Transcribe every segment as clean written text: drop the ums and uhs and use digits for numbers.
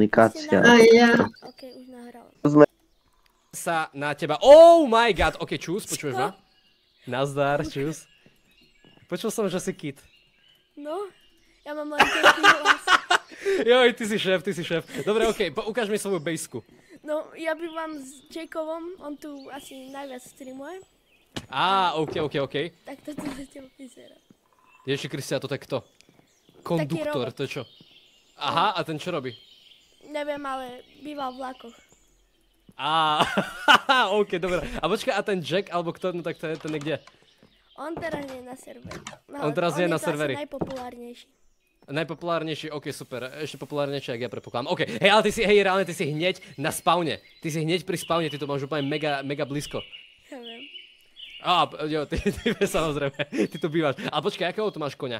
aplikácia. A ja. Ok, už nahral. Sa na teba. Oh my god, ok, čus, počuješ ma? Nazdar, čus. Počul som, že si kit. No, ja mám len taký hlas. Joj, ty si šéf. Dobre, ok, ukáž mi svoju bejsku. No, ja bývam s Jakeovom, on tu asi najviac streamuje. Á, ok. Tak toto za teba vyzerá. Ježiši Kristia, toto je kto? Konduktor, robot. to je čo? Aha, a ten čo robí? Neviem, ale býval v vlakoch. Á, ok, dobre. A počkaj, a ten Jack, alebo kto, no tak ten je kde? On teraz nie je na serveri. No, On teraz je na serveri. On je to asi najpopulárnejší. Najpopulárnejší, ok, super. Ešte populárnejší, ak ja predpokladám. Ok, hej, ale reálne ty si hneď na spawne. Ty si hneď pri spawne, ty to máš úplne mega blízko. Ja viem. Á, jo, ty samozrejme, ty tu bývaš. Ale počkaj, akého tu máš koňa?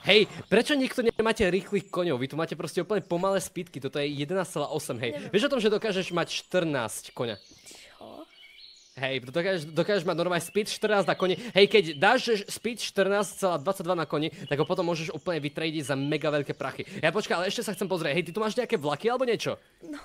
Hej, prečo nikto nemáte rýchlych koňov? Vy tu máte proste úplne pomalé speedky, toto je 11,8, hej. Neviem. Vieš o tom, že dokážeš mať 14 koňa? Čo? Hej, dokážeš mať normálne speed 14 na koni. Hej, keď dáš speed 14,22 na koni, tak ho potom môžeš úplne vytradiť za mega veľké prachy. Ja počkaj, ale ešte sa chcem pozrieť. Hej, ty tu máš nejaké vlaky alebo niečo? No.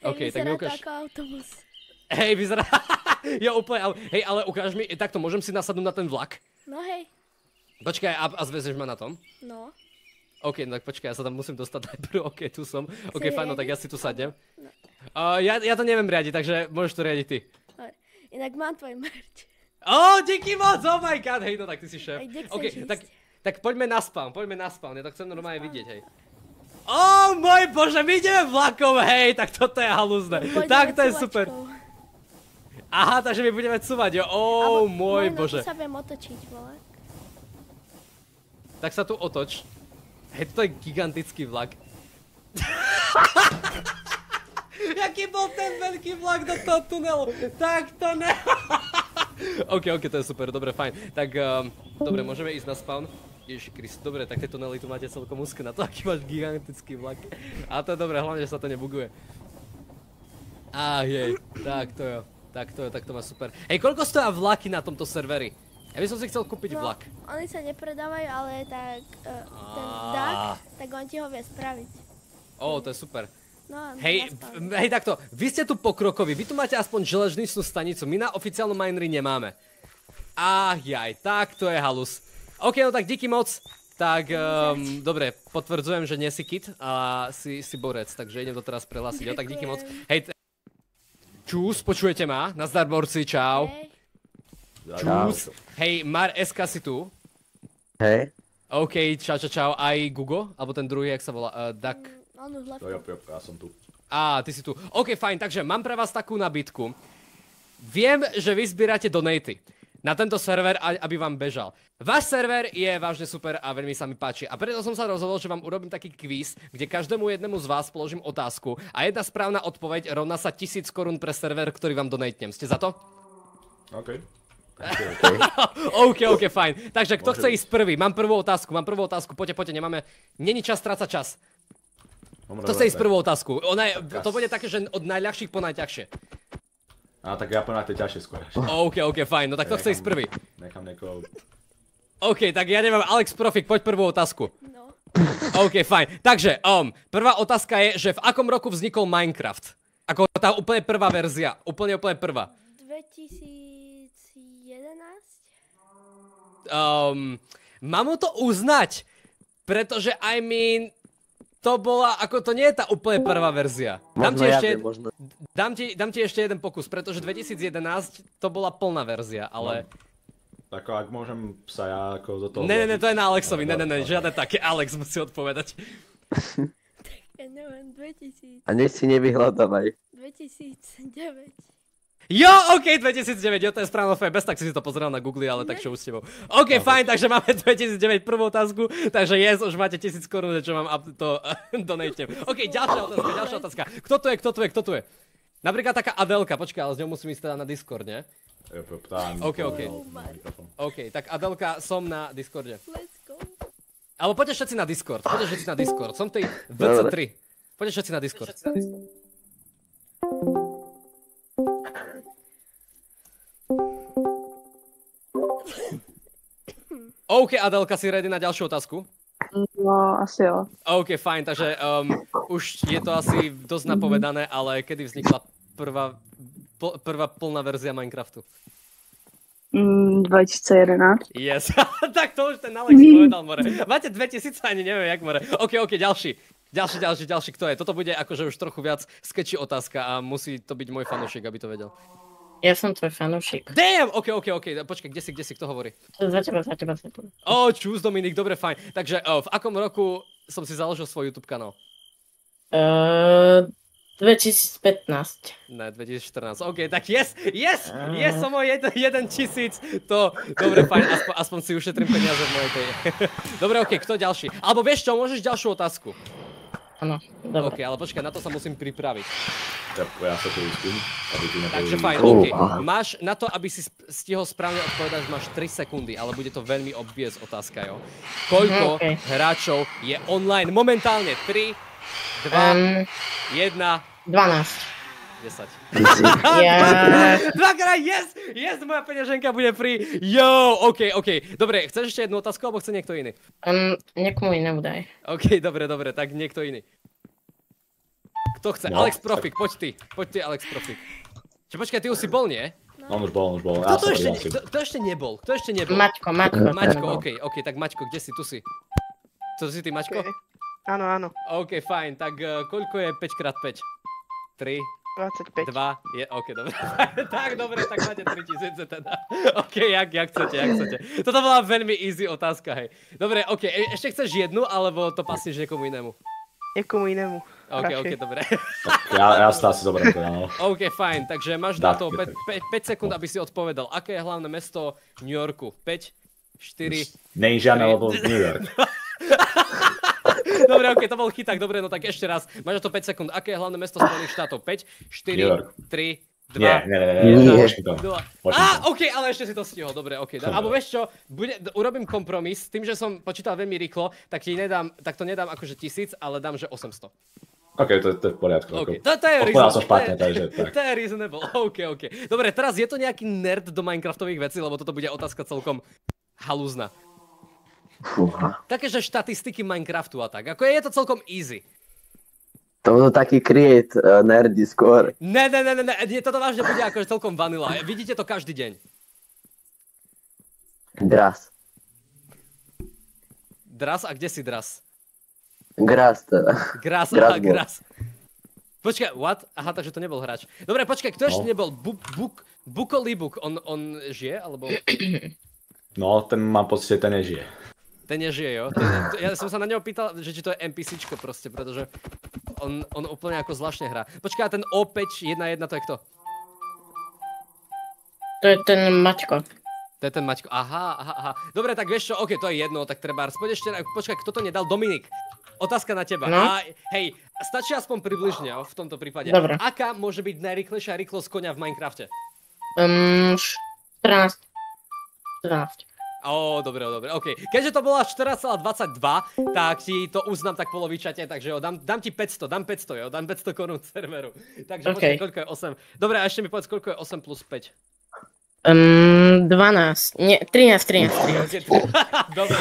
OK, tak mi vyzerá to ukáž. ako autobus. Hej, vyzerá. Ja úplne, hej, ale ukáž mi, takto môžem si nasadnúť na ten vlak? No hej. Počkaj, a zväzeš ma na tom? No. OK, no tak počkaj, ja sa tam musím dostať najprv, OK, tu som. OK, Chceš fajn, no tak ja riadiť? si tu sadnem. No. Ja to neviem riadiť, takže môžeš to riadiť ty. Dobre. Inak mám tvoj merch. Díky moc, oh my god, hej, no tak ty si šéf. Aj kde OK, chceš tak poďme na spawn, ja to chcem normálne vidieť, hej. Oh môj bože, my ideme vlakom, hej, tak toto je halúzne. Tak to je super. Aha, takže my budeme cúvať, jo, oh môj bože. Tu sa viem otočiť, vole. Tak sa tu otoč. Hej, toto je gigantický vlak. Jaký bol ten veľký vlak do toho tunelu? Tak to ne... OK, to je super, dobre, fajn. Tak, dobre, môžeme ísť na spawn. Ježiši Krist, dobre, tak tie tunely tu máte celkom úzke na to, aký máš gigantický vlak. A to je dobre, hlavne, že sa to nebuguje. Jej, tak to má super. Hej, koľko stoja vlaky na tomto serveri? Ja by som si chcel kúpiť vlak. Oni sa nepredávajú, ale tak ten DAC, tak on ti ho vie spraviť. To je super. No, Hej, takto, vy ste tu pokrokoví, vy tu máte aspoň železničnú stanicu, my na oficiálnom minery nemáme. Tak to je halus. OK, no tak díky moc. Tak, dobre, potvrdzujem, že nie si kit, a si borec, takže idem to teraz prehlásiť, tak díky moc. Hej, čus, počujete ma? Nazdar borci, čau. Čus. Hej, Mar SK si tu? Hej. OK, čau. Aj Gugo? Alebo ten druhý, jak sa volá? Duck? On už lepko. Ja som tu. Ty si tu. OK, fajn, takže mám pre vás takú nabídku. Viem, že vy zbierate donaty na tento server, aby vám bežal. Váš server je vážne super a veľmi sa mi páči. A preto som sa rozhodol, že vám urobím taký kvíz, kde každému jednému z vás položím otázku a jedna správna odpoveď rovná sa 1000 korún pre server, ktorý vám donatnem. Ste za to? OK. OK, fajn. Takže kto chce ísť prvý? Mám prvú otázku. Poďte, nemáme... Není čas strácať čas. Kto chce ísť prvú otázku? To bude také, že od najľahších po najťažšie. Tak ja poďme na tie ťažšie skôr. OK, fajn. No tak kto chce ísť prvý? Nechám niekoho... OK, tak ja neviem, Alex Profik, poď prvú otázku. No. OK, fajn. Takže, prvá otázka je, že v akom roku vznikol Minecraft? Ako tá úplne prvá verzia. Úplne prvá. 2011? Mám mu to uznať, pretože to bola, to nie je tá úplne prvá verzia. Dám ti ešte jeden pokus, pretože 2011 to bola plná verzia, ale... Tak ak môžem sa ja do toho... Ne, to je na Alexovi, ne, žiadne také, Alex musí odpovedať. Ja neviem, 2000... A nech si nevyhľadávaj. 2009. Jo, OK, 2009, to je správne bez tak si to pozeral na Google, ale tak čo už s tebou. OK, fajn, takže máme 2009 prvú otázku, takže už máte 1000 korún, čo mám to donatem. OK, ďalšia otázka. Kto tu je? Napríklad taká Adelka, počkaj, ale s ňou musím ísť teda na Discord, nie? OK, tak Adelka, som na Discorde. Let's go. Alebo poďte všetci na Discord, som tej VC3. Poďte všetci na Discord. OK, Adelka, si ready na ďalšiu otázku? No, asi jo. OK, fajn, takže už je to asi dosť napovedané, ale kedy vznikla prvá plná verzia Minecraftu? 2011. Yes, tak to už ten Alex povedal, more. Máte 2000, ani neviem jak, more. OK, ďalší. Ďalší, kto je? Toto bude akože už trochu viac sketchy otázka a musí to byť môj fanúšik, aby to vedel. Ja som tvoj fanúšik. Damn! OK, počkaj, kde si, kto hovorí? Za teba. Čus Dominik, dobre, fajn. Takže v akom roku som si založil svoj YouTube kanál? 2015. Ne, 2014. OK, tak yes, som o 1000. To, dobre, fajn, aspoň si ušetrím peniaze v mojej tej. Dobre, OK, kto ďalší? Alebo vieš čo, môžeš ďalšiu otázku. Áno, dobre. OK, ale počkaj, na to sa musím pripraviť. Ja sa tu uspím, aby tu Takže fajn, Oh, OK. aha. Máš na to, aby si stihol správne odpovedať, máš 3 sekundy, ale bude to veľmi obvious otázka, jo. Koľko OK. hráčov je online momentálne? 3, 2, 1, 12. 10. Ja... Dvakrát, yes, moja peňaženka bude free. Yo, OK. Dobre, chceš ešte jednu otázku, alebo chce niekto iný? Niekomu inému daj. OK, dobre, tak niekto iný. Kto chce? No, Alex Profik, poď ty, Alex Profik. Počkaj, ty už si bol, nie? On už bol. Kto ešte nebol? Maťko. Maťko, OK, tak Maťko, kde si? Tu si. To si ty, Maťko? Áno. OK, fajn, tak koľko je 5x5? 3, 25. 2, je, OK, dobre. Tak, dobre, tak máte 3000 teda. OK, jak chcete. Toto bola veľmi easy otázka, hej. Dobre, OK, ešte chceš jednu, alebo to pasneš niekomu inému? Niekomu inému. OK, dobre. Ja si to asi zoberiem teda, no. OK, fajn, takže máš na to Tak. 5 sekúnd, aby si odpovedal. Aké je hlavné mesto New Yorku? 5, 4... Nie je žiadne, lebo New York. Dobre, OK, to bol chyták, dobre, no tak ešte raz. Máš na to 5 sekúnd. Aké je hlavné mesto Spojených štátov? 5, New York. 4, 3, 2... Nie. Washington. OK, ale ešte si to stihol, dobre, OK. Alebo vieš čo, urobím kompromis, tým, že som počítal veľmi rýchlo, tak to nedám akože 1000, ale dám, že 800. OK, to je v poriadku. OK, to je Odpovedal som reasonable. špatne, takže tak. To je reasonable, OK. Dobre, teraz je to nejaký nerd do Minecraftových vecí, lebo toto bude otázka celkom halúzna. Fúha. Také, že štatistiky Minecraftu a tak, ako je to celkom easy. To budú taký create nerdy skôr. Ne, toto vážne bude akože celkom vanilla. Vidíte to každý deň. Dras. Dras, a kde si Dras? Gras teda. Gras. Počkaj, what? Aha, takže to nebol hráč. Dobre, počkaj, kto ešte nebol? Bukolibuk, on žije, alebo... No, ten mám pocit, že ten nežije. Ten nežije, jo? Ja som sa na neho pýtal, že či to je NPCčko proste, pretože on úplne ako zvláštne hrá. Počkaj, ten O5-1-1 to je kto? To je ten Maťko. To je ten Maťko, aha. Dobre, tak vieš čo, OK, to je jedno, tak treba počkaj, kto to nedal? Dominik, otázka na teba. No? Hej, stačí aspoň približne, jo, v tomto prípade. Dobre. Aká môže byť najrýchlejšia rýchlosť konia v Minecrafte? 14. Dobre, OK. Keďže to bola 14,22, tak ti to uznám tak polovičate, takže jo, dám ti 500, jo, dám 500 korún serveru. Takže počkaj, koľko je 8? Dobre, a ešte mi povedz, koľko je 8 plus 5? 12. Nie, 13. Dobre.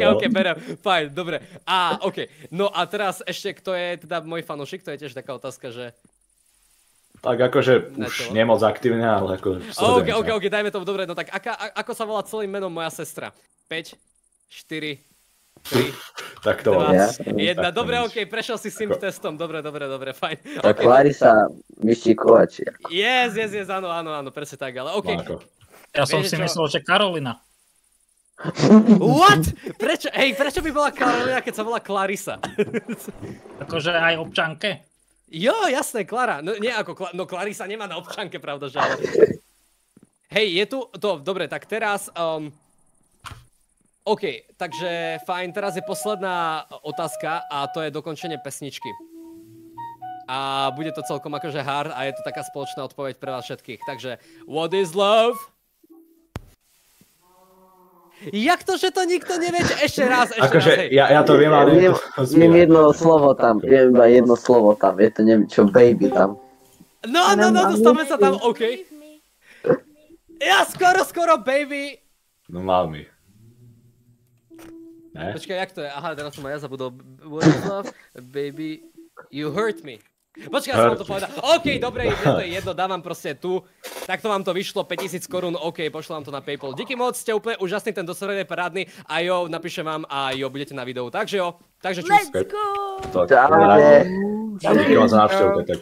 OK, berem. Fajn, dobre. OK. No a teraz ešte, kto je teda môj fanúšik, to je tiež taká otázka, že... Tak akože už nemoc aktívne, ale ako... OK, dajme tomu, dobre, no tak ako sa volá celým menom moja sestra? 5, 4, 3, tak to 2, 1. Dobre, OK, prešiel si Sims testom, dobre, fajn. Tak Clarisa Myščíkovačia. Yes, áno, presne tak, ale OK. Ja som si myslel, že Karolina. What? Prečo by bola Karolina, keď sa volá Clarisa? Akože aj občanke. Jo, jasné, Klara. No nie ako no Clarisa nemá na občanke, pravda, že ale... Hej, je tu to, dobre, tak teraz... OK, takže fajn, teraz je posledná otázka a to je dokončenie pesničky. A bude to celkom akože hard a je to taká spoločná odpoveď pre vás všetkých. Takže, what is love? Jak to, že to nikto nevie? Ešte raz, akože, hej. ja to viem, ale... Viem jedno slovo tam, viem iba jedno slovo tam, je to neviem čo, baby tam. No, dostávame sa tam, OK. Ja skoro, baby. No mal mi. Ne? Počkaj, jak to je? Aha, teraz som aj ja zabudol. What is love? Baby, you hurt me. Počkaj, som vám to povedal. OK, dobre, to je jedno, dávam proste tu. Takto vám to vyšlo, 5000 korún, OK, pošlem vám to na PayPal. Díky moc, ste úplne úžasný, ten doserver je parádny. A jo, napíšem vám a jo, budete na videu. Takže jo, takže čus. Let's go! Tak, Čaute. díky vám za návštevu, tak.